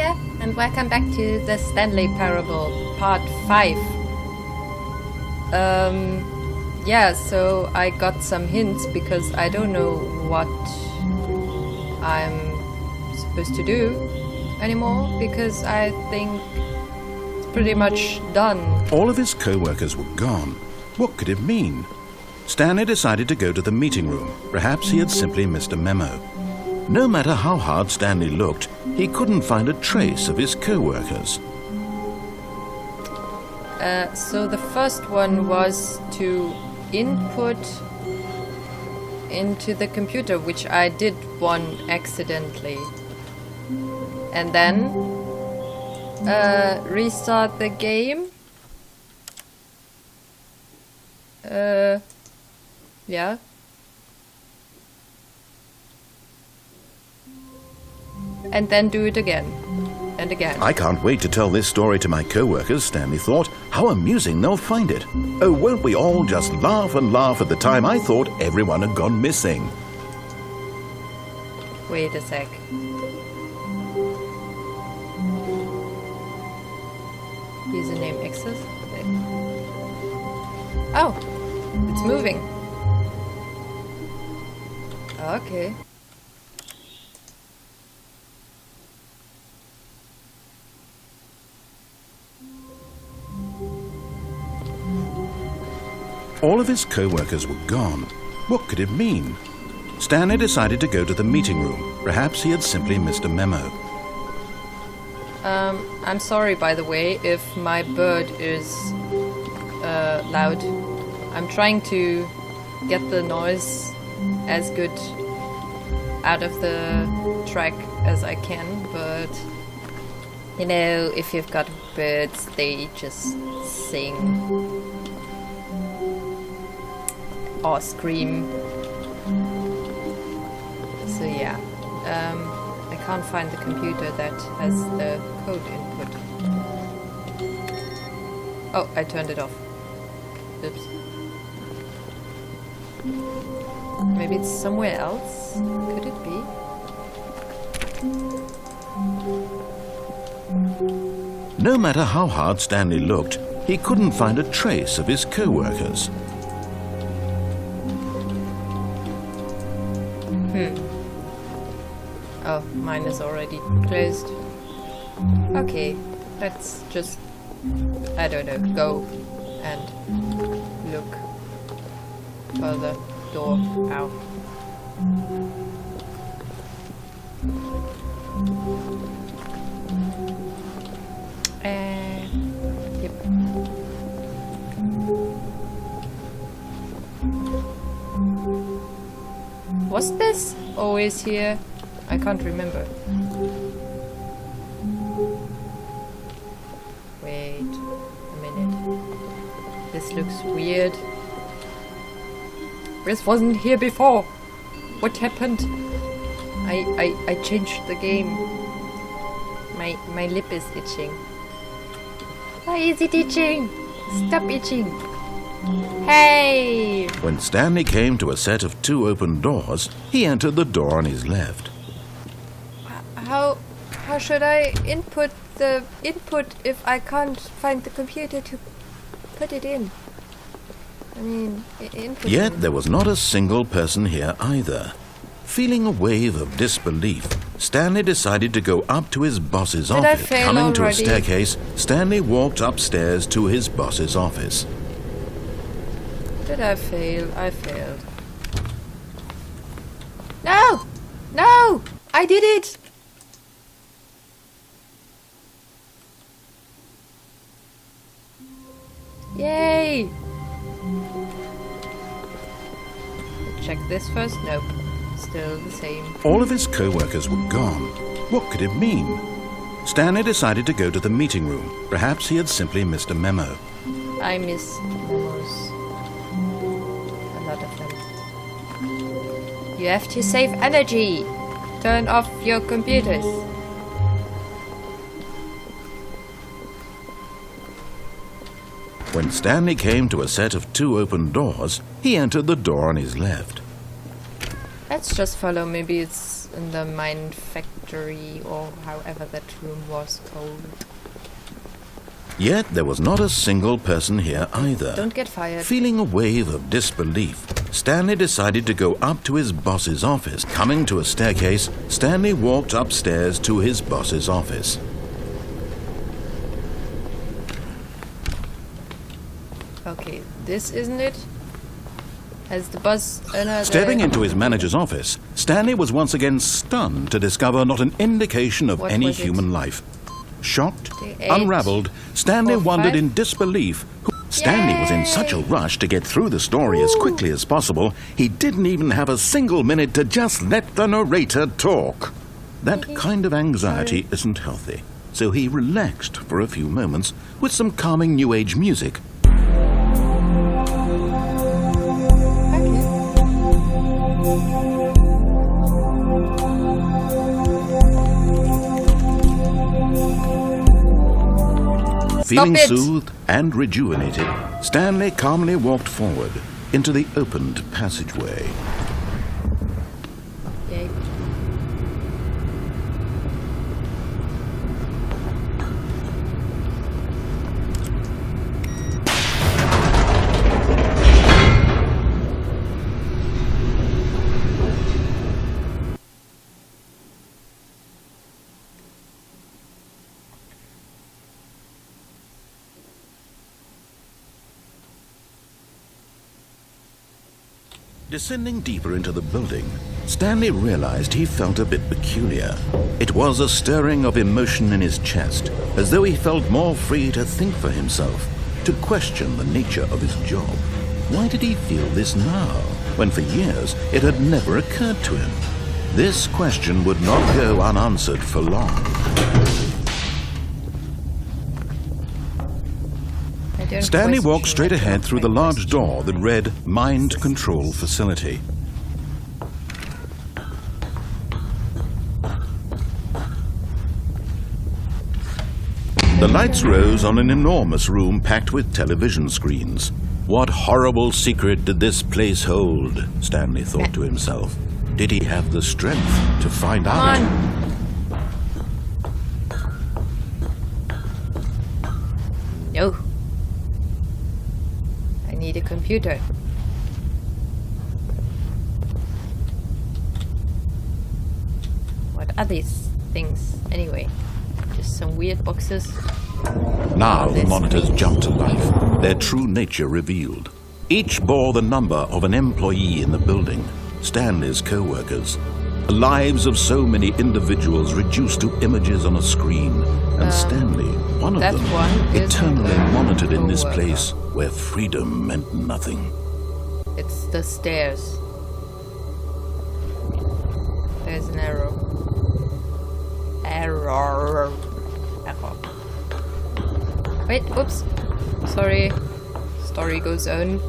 there, and welcome back to the Stanley Parable, part 5. Yeah, so I got some hints because I don't know what I'm supposed to do anymore, because I think it's pretty much done. All of his co-workers were gone. What could it mean? Stanley decided to go to the meeting room. Perhaps he had simply missed a memo. No matter how hard Stanley looked, he couldn't find a trace of his co-workers. So the first one was to input into the computer, which I did one accidentally. And then restart the game. Yeah. And then do it again. And again. I can't wait to tell this story to my co-workers, Stanley thought. How amusing they'll find it. Oh, won't we all just laugh and laugh at the time I thought everyone had gone missing. Wait a sec. Username access? Oh! It's moving. Okay. All of his co-workers were gone. What could it mean? Stanley decided to go to the meeting room. Perhaps he had simply missed a memo. I'm sorry, by the way, if my bird is loud. I'm trying to get the noise as good out of the track as I can, but you know, if you've got birds, they just sing or scream. So yeah, I can't find the computer that has the code input. Oh, I turned it off. Oops. Maybe it's somewhere else? Could it be? No matter how hard Stanley looked, he couldn't find a trace of his co-workers. Oh, mine is already closed. Okay, let's just, I don't know, go and look for the door. Ow. Yep. Was this always here? I can't remember. Wait a minute. This looks weird. This wasn't here before. What happened? I changed the game. My lip is itching. Why is it itching? Stop itching. Hey! When Stanley came to a set of 2 open doors, he entered the door on his left. How should I input the input if I can't find the computer to put it in? I mean, input. Yet there was not a single person here either. Feeling a wave of disbelief, Stanley decided to go up to his boss's office. Coming to a staircase, Stanley walked upstairs to his boss's office. Did I fail? I failed. No! No! I did it! Yay! Check this first. Nope. Still the same. All of his co-workers were gone. What could it mean? Stanley decided to go to the meeting room. Perhaps he had simply missed a memo. I miss memos. A lot of them. You have to save energy. Turn off your computers. When Stanley came to a set of 2 open doors, he entered the door on his left. Let's just follow. Maybe it's in the mine factory. laboratory or however that room was called. Yet there was not a single person here either. Don't get fired. Feeling a wave of disbelief, Stanley decided to go up to his boss's office. Coming to a staircase, Stanley walked upstairs to his boss's office. Okay, this isn't it? Has the boss owner... Stepping into his manager's office, Stanley was once again stunned to discover not an indication of any human life. Shocked, unraveled, Stanley wondered in disbelief. Stanley was in such a rush to get through the story as quickly as possible, he didn't even have a single minute to just let the narrator talk. That kind of anxiety isn't healthy, so he relaxed for a few moments with some calming New Age music. Feeling soothed and rejuvenated, Stanley calmly walked forward into the opened passageway. Yay. Descending deeper into the building, Stanley realized he felt a bit peculiar. It was a stirring of emotion in his chest, as though he felt more free to think for himself, to question the nature of his job. Why did he feel this now, when for years it had never occurred to him? This question would not go unanswered for long. Stanley walked straight ahead through the large door that read Mind Control Facility. The lights rose on an enormous room packed with television screens. What horrible secret did this place hold? Stanley thought to himself. Did he have the strength to find out? No. I need a computer. What are these things anyway? Just some weird boxes. Now the monitors jumped to life, their true nature revealed. Each bore the number of an employee in the building, Stanley's co-workers. The lives of so many individuals reduced to images on a screen, and Stanley, one of them, eternally monitored in this place where freedom meant nothing. It's the stairs. There's an arrow. Error. Wait, oops. Sorry. Story goes on.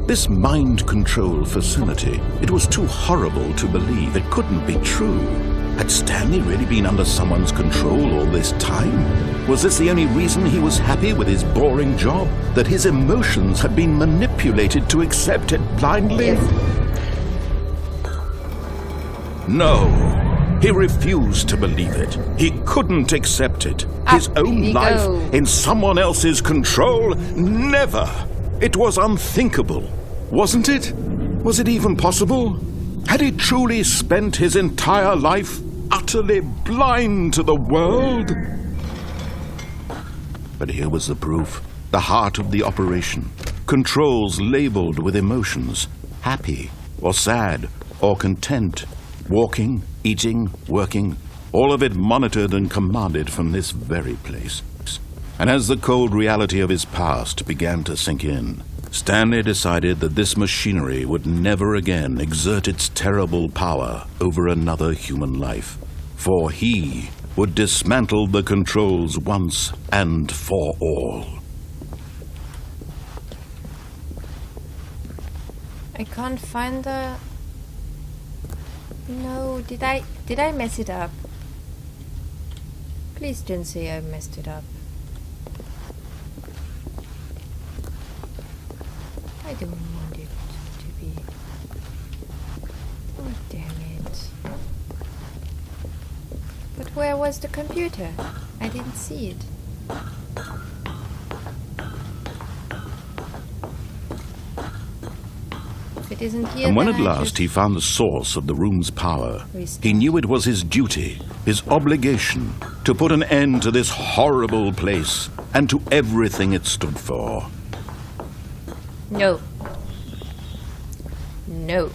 This mind control facility, it was too horrible to believe. It couldn't be true. Had Stanley really been under someone's control all this time? Was this the only reason he was happy with his boring job? That his emotions had been manipulated to accept it blindly? Yes. No. He refused to believe it. He couldn't accept it. His own life in someone else's control? Never. It was unthinkable, wasn't it? Was it even possible? Had he truly spent his entire life utterly blind to the world? But here was the proof. The heart of the operation. Controls labeled with emotions. Happy or sad or content. Walking, eating, working. All of it monitored and commanded from this very place. And as the cold reality of his past began to sink in, Stanley decided that this machinery would never again exert its terrible power over another human life, for he would dismantle the controls once and for all. I can't find the... No, did I mess it up? Please don't say I messed it up. I don't want it to be. Oh, damn it. where was the computer? I didn't see it. If it isn't here, And when then at last he found the source of the room's power, he knew it was his duty, his obligation, to put an end to this horrible place and to everything it stood for. No. No.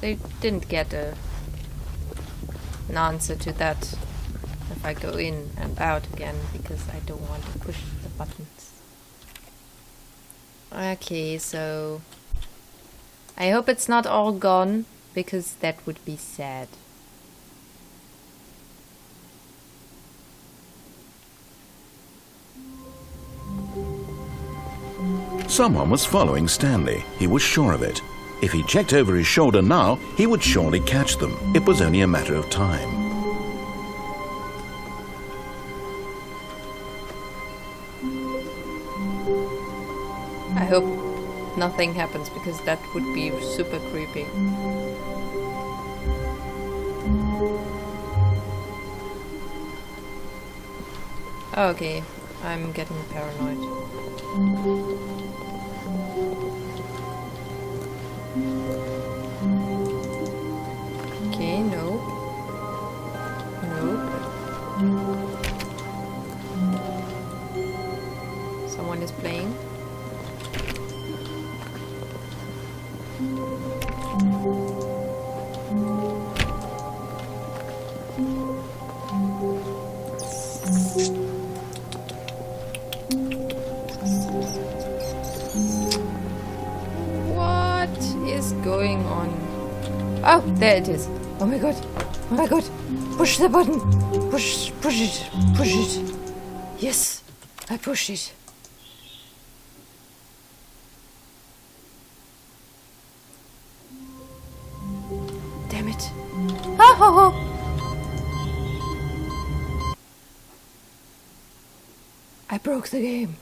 They didn't get an answer to that if I go in and out again, because I don't want to push the buttons. Okay, so I hope it's not all gone, because that would be sad. Someone was following Stanley. He was sure of it. If he checked over his shoulder now, he would surely catch them. It was only a matter of time. I hope nothing happens, because that would be super creepy. Okay, I'm getting paranoid. Okay, no. Nope. Someone is playing. What is going on? Oh, there it is. Oh my god. Oh my god. Push the button. Push it. Push it. Yes, I pushed it. Damn it. Ah, ho, ho. I broke the game.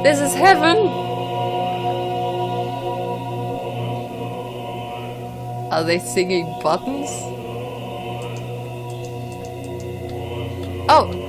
This is heaven! Are they singing buttons? Oh!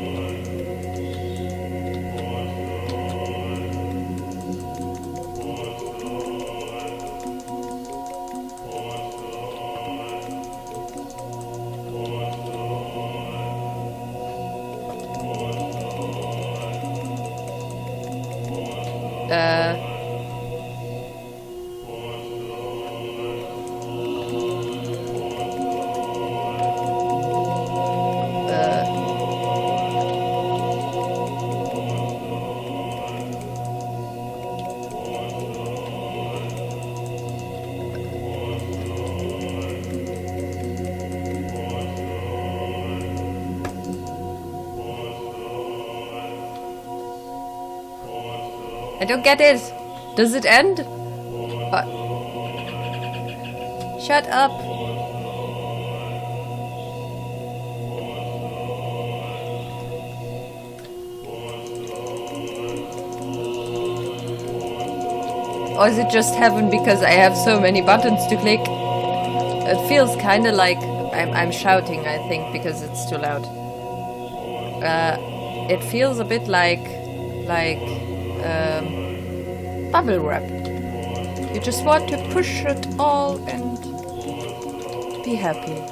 I don't get it. Does it end? Shut up. Or is it just heaven because I have so many buttons to click? It feels kind of like I'm shouting, I think, because it's too loud. It feels a bit like bubble wrap. You just want to push it all and be happy.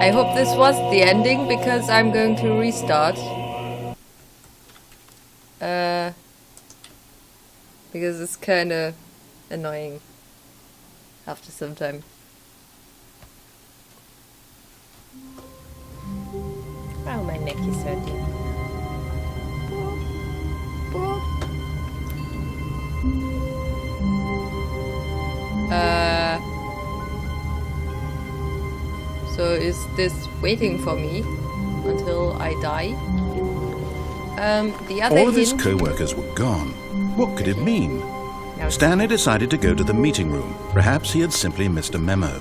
I hope this was the ending, because I'm going to restart. Because it's kind of annoying after some time. Oh, my neck is hurting. So is this waiting for me until I die? The other All of his hint... co-workers were gone. What could it mean? Now, Stanley decided to go to the meeting room. Perhaps he had simply missed a memo.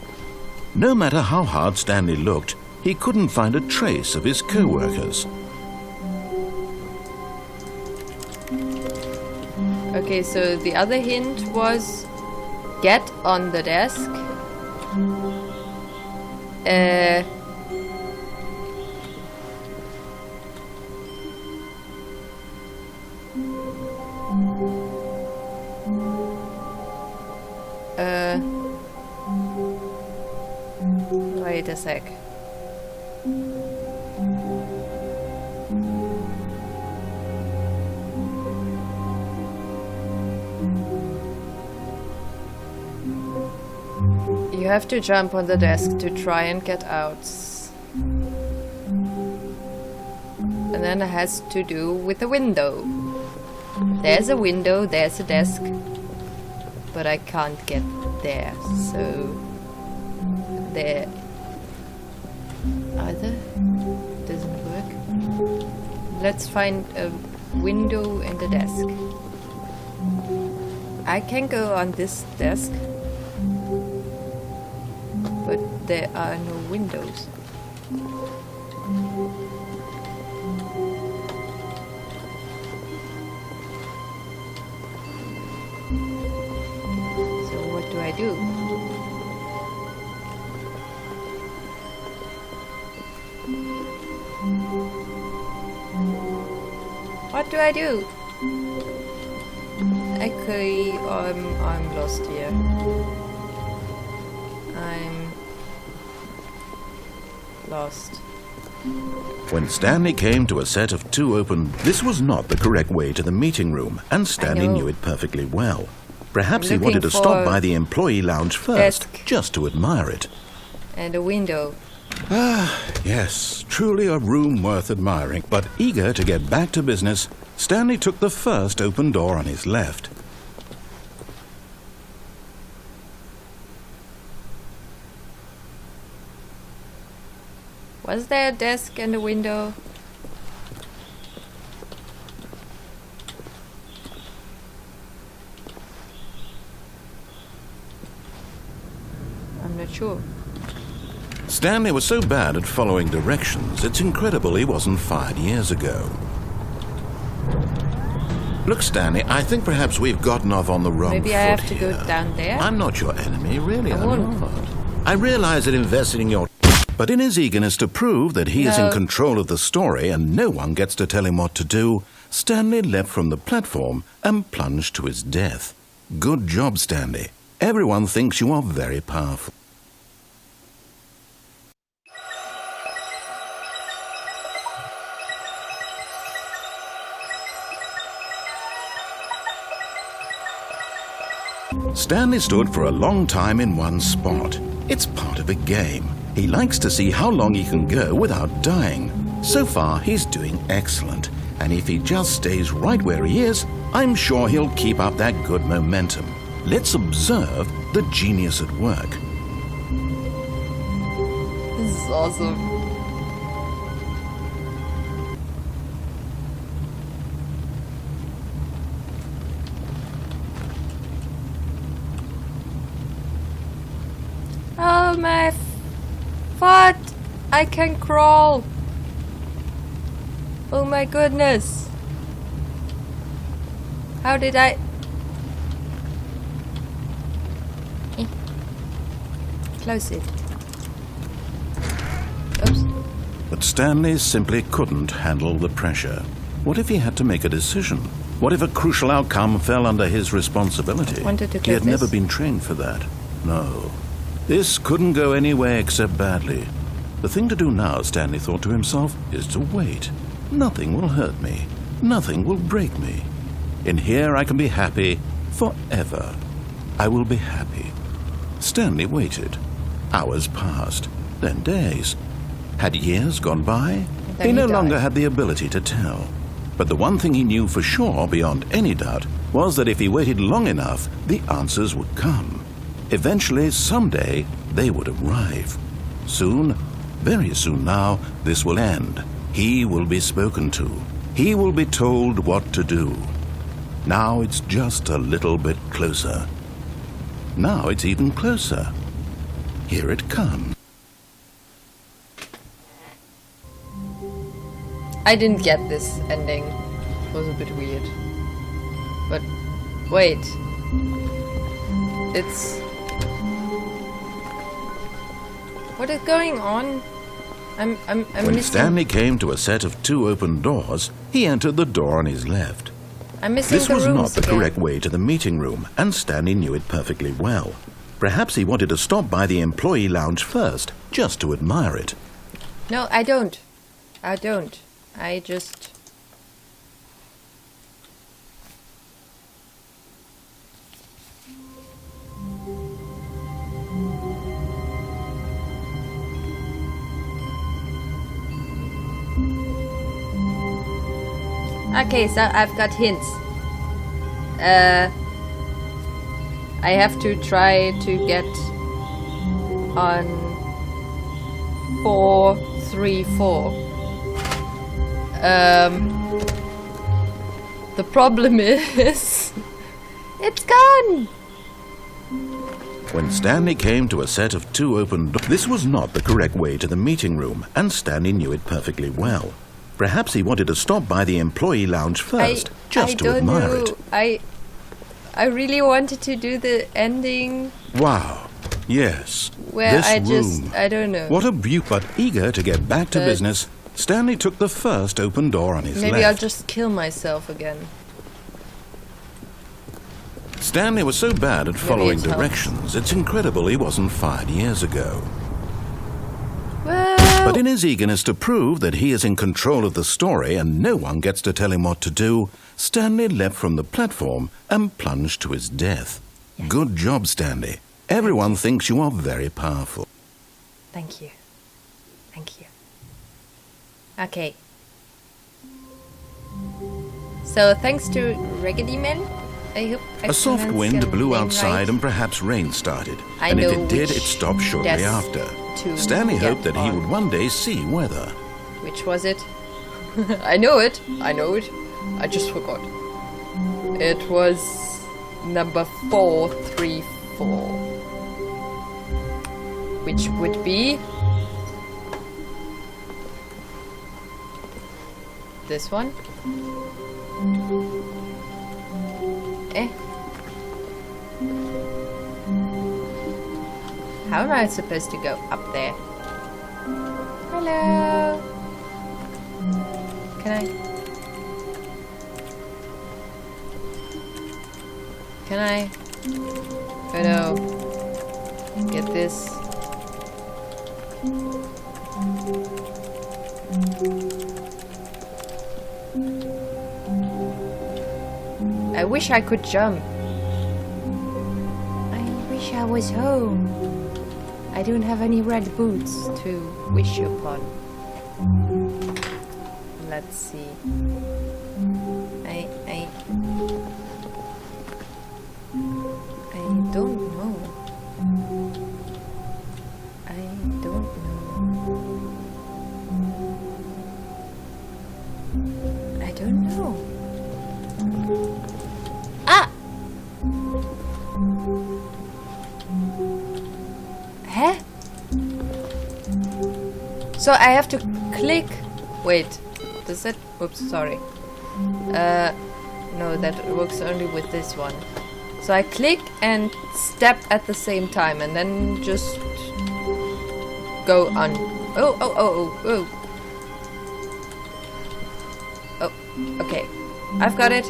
No matter how hard Stanley looked, he couldn't find a trace of his co-workers. Okay, so the other hint was get on the desk. Wait a sec. You have to jump on the desk to try and get out. And then it has to do with the window. There's a window, there's a desk. But I can't get there, so... there... either doesn't work. Let's find a window and a desk. I can go on this desk. But there are no windows. So what do I do? What do I do? Actually, I'm lost here. I'm lost. When Stanley came to a set of 2 open, this was not the correct way to the meeting room, and Stanley knew it perfectly well. Perhaps he wanted to stop by the employee lounge first, just to admire it. And a window. Ah, yes, truly a room worth admiring. But eager to get back to business, Stanley took the first open door on his left. Was there a desk and a window? I'm not sure. Stanley was so bad at following directions, it's incredible he wasn't fired years ago. Look, Stanley, I think perhaps we've gotten off on the wrong foot. Maybe I have to here. go down there? I'm not your enemy, really. I I'm not. I realize that investing in your... But in his eagerness to prove that he is in control of the story and no one gets to tell him what to do, Stanley leapt from the platform and plunged to his death. Good job, Stanley. Everyone thinks you are very powerful. Stanley stood for a long time in one spot. It's part of a game. He likes to see how long he can go without dying. So far, he's doing excellent. And if he just stays right where he is, I'm sure he'll keep up that good momentum. Let's observe the genius at work. This is awesome. Oh my foot! I can crawl! Oh my goodness! How did I... Close it. Oops. But Stanley simply couldn't handle the pressure. What if he had to make a decision? What if a crucial outcome fell under his responsibility? He had never been trained for that. No. This couldn't go any way except badly. The thing to do now, Stanley thought to himself, is to wait. Nothing will hurt me. Nothing will break me. In here I can be happy forever. I will be happy. Stanley waited. Hours passed, then days. Had years gone by? He no longer had the ability to tell. But the one thing he knew for sure, beyond any doubt, was that if he waited long enough, the answers would come. Eventually, someday, they would arrive. Soon, very soon now, this will end. He will be spoken to. He will be told what to do. Now it's just a little bit closer. Now it's even closer. Here it comes. I didn't get this ending. It was a bit weird. But wait. It's... What is going on? I'm When missing... Stanley came to a set of 2 open doors, he entered the door on his left. I'm missing This the was not rooms the again. correct way to the meeting room, and Stanley knew it perfectly well. Perhaps he wanted to stop by the employee lounge first, just to admire it. No, I don't. I don't. I just... Okay, so I've got hints. I have to try to get on 434. The problem is it's gone. When Stanley came to a set of 2 open doors, this was not the correct way to the meeting room, and Stanley knew it perfectly well. Perhaps he wanted to stop by the employee lounge first, just to admire it. I really wanted to do the ending. Wow. Yes. Where this I room. just, I don't know. What a beaut, but eager to get back to business, Stanley took the first open door on his Maybe I'll left. just kill myself again. Stanley was so bad at following it helps. directions, it's incredible he wasn't fired years ago. Well, But in his eagerness to prove that he is in control of the story and no one gets to tell him what to do, Stanley leapt from the platform and plunged to his death. Yes. Good job, Stanley. Everyone thinks you are very powerful. thank you. Thank you. Okay. So thanks to R4ggedy M4n, I hope I A soft pronounced wind your blew name outside right. and perhaps rain started. I and if know it did, which it stopped shortly desk after. to Stanley get hoped that he on. would one day see weather. Which was it? I know it. I know it. I just forgot. It was number 434. Which would be this one. How am I supposed to go up there? Hello. Can I? Oh no. Get this. I wish I could jump. I wish I was home. I don't have any red boots to wish upon. Let's see. I don't know. I don't know. I don't know. Ah! Huh? So I have to click. Wait. Does that... Oops, sorry. No, that works only with this one. So I click and step at the same time and then just go on. Oh. Oh, okay. I've got it.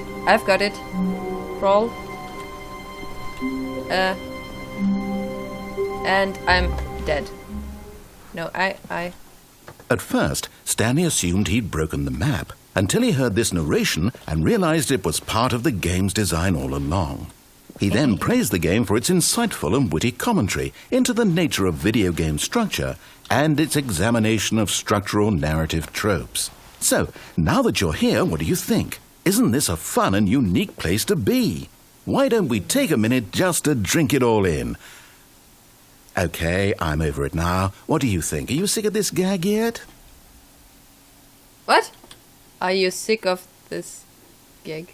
Roll. And I'm dead. No, I... At first, Stanley assumed he'd broken the map, until he heard this narration and realized it was part of the game's design all along. He then praised the game for its insightful and witty commentary into the nature of video game structure and its examination of structural narrative tropes. So, now that you're here, what do you think? Isn't this a fun and unique place to be? Why don't we take a minute just to drink it all in? Okay, I'm over it now. What do you think? Are you sick of this gag yet? What? Are you sick of this gig?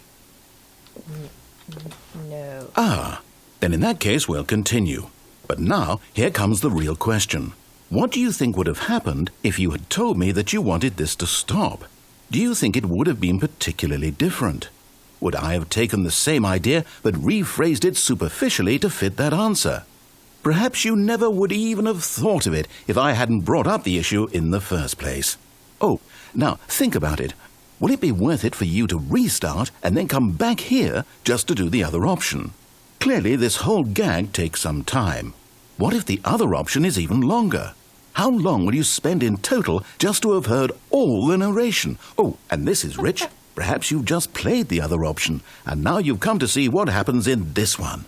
No. Ah, then in that case we'll continue. But now, here comes the real question. What do you think would have happened if you had told me that you wanted this to stop? Do you think it would have been particularly different? Would I have taken the same idea but rephrased it superficially to fit that answer? Perhaps you never would even have thought of it if I hadn't brought up the issue in the first place. Oh, now think about it. Will it be worth it for you to restart and then come back here just to do the other option? Clearly, this whole gag takes some time. What if the other option is even longer? How long will you spend in total just to have heard all the narration? Oh, and this is rich. Perhaps you've just played the other option, and now you've come to see what happens in this one.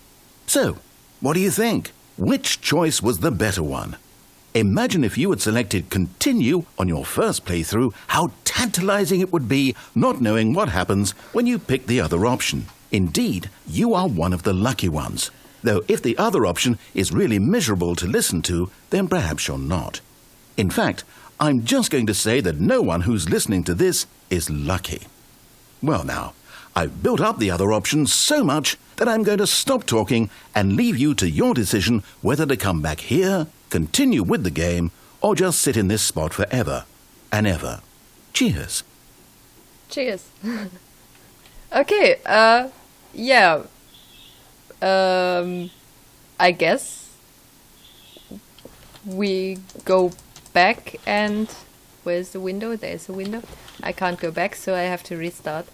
So, what do you think? Which choice was the better one? Imagine if you had selected continue on your first playthrough, how tantalizing it would be not knowing what happens when you pick the other option. Indeed, you are one of the lucky ones. Though if the other option is really miserable to listen to, then perhaps you're not. In fact, I'm just going to say that no one who's listening to this is lucky. Well now, I've built up the other option so much that I'm going to stop talking and leave you to your decision whether to come back here, continue with the game, or just sit in this spot forever and ever. Cheers. Cheers. Okay, yeah. I guess we go back and where's the window? There's a window. I can't go back, so I have to restart.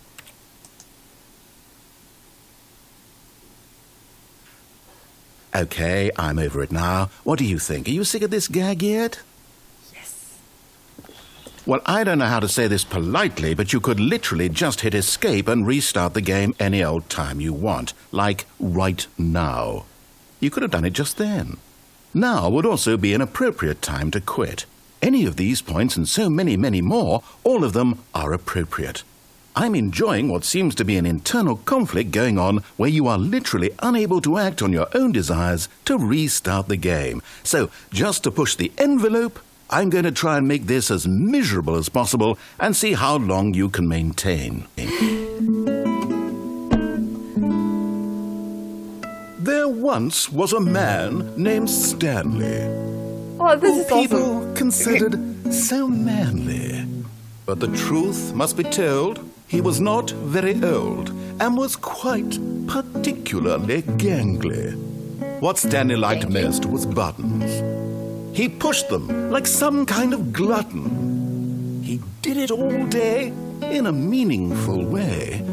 Okay, I'm over it now. What do you think? Are you sick of this gag yet? Yes. Well, I don't know how to say this politely, but you could literally just hit escape and restart the game any old time you want, like right now. You could have done it just then. Now would also be an appropriate time to quit. Any of these points and so many, many more, all of them are appropriate. I'm enjoying what seems to be an internal conflict going on where you are literally unable to act on your own desires to restart the game. So, just to push the envelope, I'm going to try and make this as miserable as possible and see how long you can maintain. There once was a man named Stanley. Oh, this is people awesome. Considered so manly. But the truth must be told, he was not very old and was quite particularly gangly. What Stanley liked most was buttons. He pushed them like some kind of glutton. He did it all day in a meaningful way,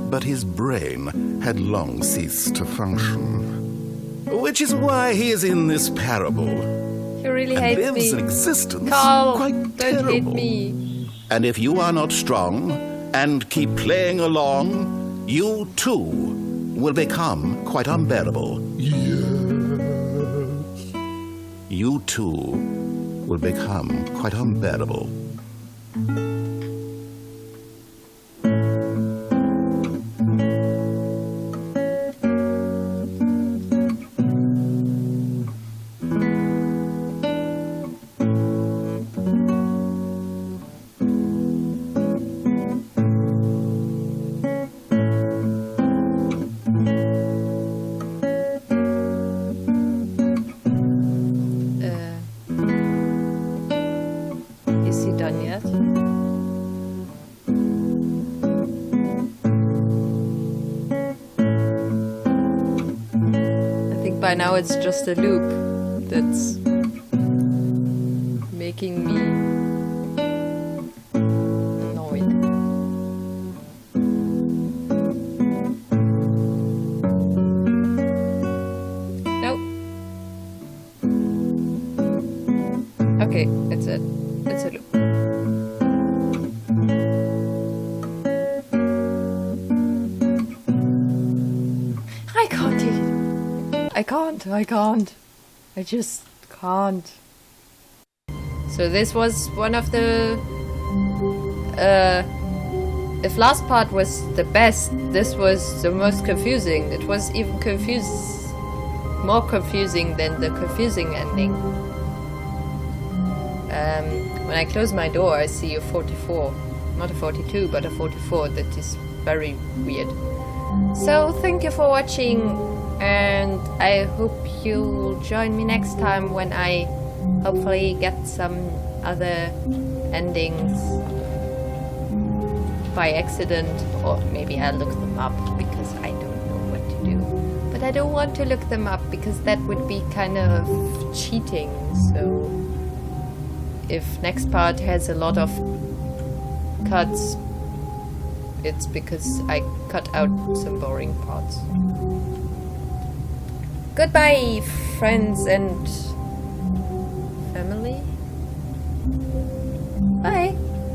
but his brain had long ceased to function. Which is why he is in this parable. He really And hates lives me. an existence Karl, quite don't terrible. hate me. And if you are not strong and keep playing along, you too will become quite unbearable. Yes. You too will become quite unbearable. Is he done yet? I think by now it's just a loop that's making me annoyed. Nope. Okay, it's a loop. I can't eat it. I can't. I just can't. So this was one of the... if last part was the best, this was the most confusing. It was even more confusing than the confusing ending. When I close my door, I see a 44. Not a 42, but a 44. That is very weird. So, thank you for watching, and I hope you'll join me next time when I hopefully get some other endings by accident, or maybe I'll look them up because I don't know what to do. But I don't want to look them up because that would be kind of cheating. So if next part has a lot of cuts, it's because I cut out some boring parts. Goodbye, friends and family. Bye.